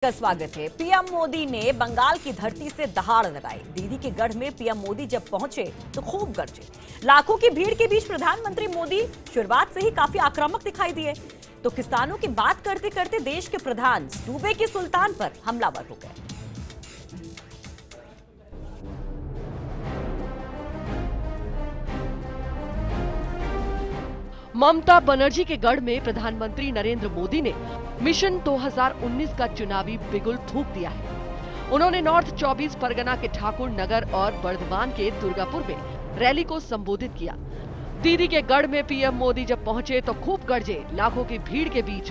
का स्वागत है। पीएम मोदी ने बंगाल की धरती से दहाड़ लगाई। दीदी के गढ़ में पीएम मोदी जब पहुंचे तो खूब गरजे। लाखों की भीड़ के बीच प्रधानमंत्री मोदी शुरुआत से ही काफी आक्रामक दिखाई दिए। तो किसानों की बात करते करते देश के प्रधान सूबे के सुल्तान पर हमलावर हो गए। ममता बनर्जी के गढ़ में प्रधानमंत्री नरेंद्र मोदी ने मिशन 2019 का चुनावी बिगुल फूंक दिया है। उन्होंने नॉर्थ 24 परगना के ठाकुर नगर और बर्धमान के दुर्गापुर में रैली को संबोधित किया। दीदी के गढ़ में पीएम मोदी जब पहुंचे तो खूब गरजे। लाखों की भीड़ के बीच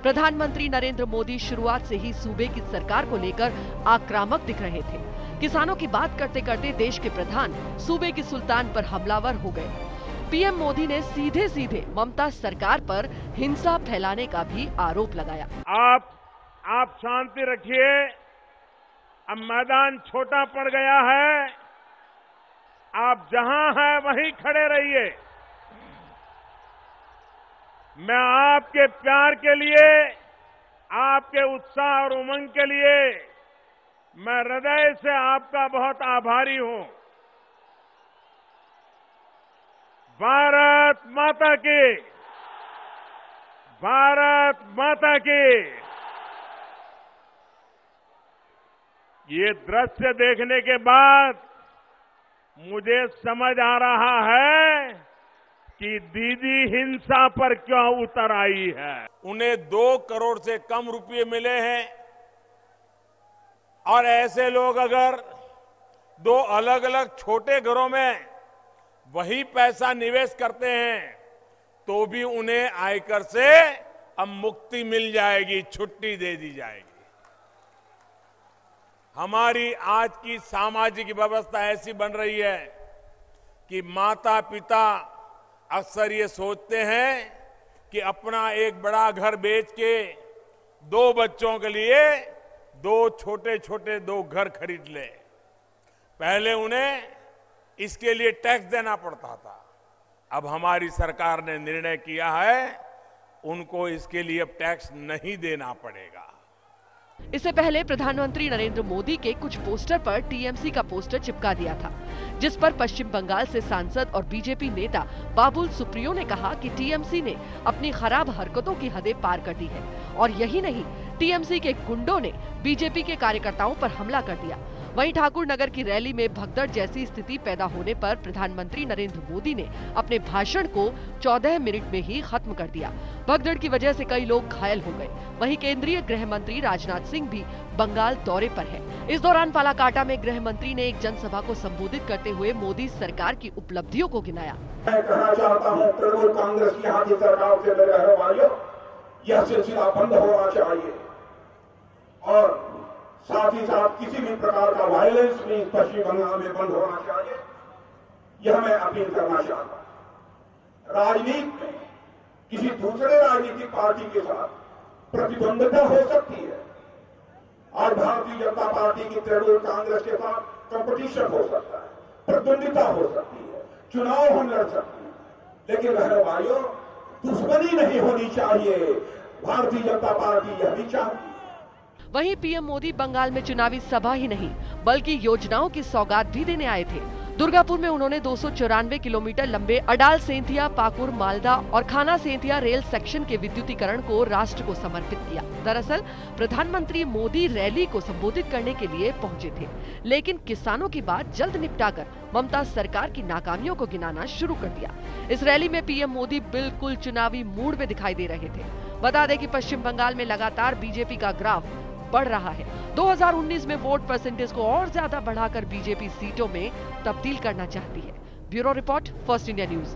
प्रधानमंत्री नरेंद्र मोदी शुरुआत से ही सूबे की सरकार को लेकर आक्रामक दिख रहे थे। किसानों की बात करते करते देश के प्रधान सूबे की सुल्तान पर हमलावर हो गए। पीएम मोदी ने सीधे सीधे ममता सरकार पर हिंसा फैलाने का भी आरोप लगाया। आप शांति रखिए। अब मैदान छोटा पड़ गया है। आप जहां हैं वहीं खड़े रहिए। मैं आपके प्यार के लिए, आपके उत्साह और उमंग के लिए मैं हृदय से आपका बहुत आभारी हूं। भारत माता की, भारत माता की। ये दृश्य देखने के बाद मुझे समझ आ रहा है कि दीदी हिंसा पर क्यों उतर आई है। उन्हें 2 करोड़ से कम रुपए मिले हैं और ऐसे लोग अगर 2 अलग अलग छोटे घरों में वही पैसा निवेश करते हैं तो भी उन्हें आयकर से अब मुक्ति मिल जाएगी, छुट्टी दे दी जाएगी। हमारी आज की सामाजिक व्यवस्था ऐसी बन रही है कि माता पिता अक्सर ये सोचते हैं कि अपना एक बड़ा घर बेच के 2 बच्चों के लिए 2 छोटे छोटे 2 घर खरीद ले। पहले उन्हें इसके लिए टैक्स देना पड़ता था। अब हमारी सरकार ने निर्णय किया है उनको इसके लिए अब टैक्स नहीं देना पड़ेगा। इससे पहले प्रधानमंत्री नरेंद्र मोदी के कुछ पोस्टर पर टीएमसी का पोस्टर चिपका दिया था, जिस पर पश्चिम बंगाल से सांसद और बीजेपी नेता बाबुल सुप्रियो ने कहा कि टीएमसी ने अपनी खराब हरकतों की हदें पार कर दी है। और यही नहीं, टीएमसी के गुंडों ने बीजेपी के कार्यकर्ताओं पर हमला कर दिया। वहीं ठाकुर नगर की रैली में भगदड़ जैसी स्थिति पैदा होने पर प्रधानमंत्री नरेंद्र मोदी ने अपने भाषण को 14 मिनट में ही खत्म कर दिया। भगदड़ की वजह से कई लोग घायल हो गए। वहीं केंद्रीय गृह मंत्री राजनाथ सिंह भी बंगाल दौरे पर है। इस दौरान पालाकाटा में गृह मंत्री ने एक जनसभा को संबोधित करते हुए मोदी सरकार की उपलब्धियों को गिनाया। मैं कहना चाहता हूँ, तृणमूल कांग्रेस यहाँ की सरकार से मेरे घर वालों, यह सिलसिला बंद होना चाहिए और साथ ही साथ किसी भी प्रकार का वायलेंस भी पश्चिम बंगाल में बंद होना चाहिए। यह मैं अपील करना चाहता हूं। राजनीति में किसी दूसरे राजनीतिक पार्टी के साथ प्रतिद्वंद्विता हो सकती है और भारतीय जनता पार्टी की तृणमूल कांग्रेस के साथ कंपटीशन हो सकता है, प्रतिद्वंद्विता हो सकती है, चुनाव हम लड़ सकते हैं, लेकिन बहनों भाइयों, दुश्मनी नहीं होनी चाहिए। भारतीय जनता पार्टी यह भी चाहती है। वहीं पीएम मोदी बंगाल में चुनावी सभा ही नहीं बल्कि योजनाओं की सौगात भी देने आए थे। दुर्गापुर में उन्होंने 294 किलोमीटर लंबे अडाल सेंथिया पाकुर मालदा और खाना सेंथिया रेल सेक्शन के विद्युतीकरण को राष्ट्र को समर्पित किया। दरअसल प्रधानमंत्री मोदी रैली को संबोधित करने के लिए पहुंचे थे, लेकिन किसानों की बात जल्द निपटाकर ममता सरकार की नाकामियों को गिनाना शुरू कर दिया। इस रैली में पीएम मोदी बिल्कुल चुनावी मूड में दिखाई दे रहे थे। बता दें कि पश्चिम बंगाल में लगातार बीजेपी का ग्राफ बढ़ रहा है। 2019 में वोट परसेंटेज को और ज्यादा बढ़ाकर बीजेपी सीटों में तब्दील करना चाहती है। Bureau report, first India news.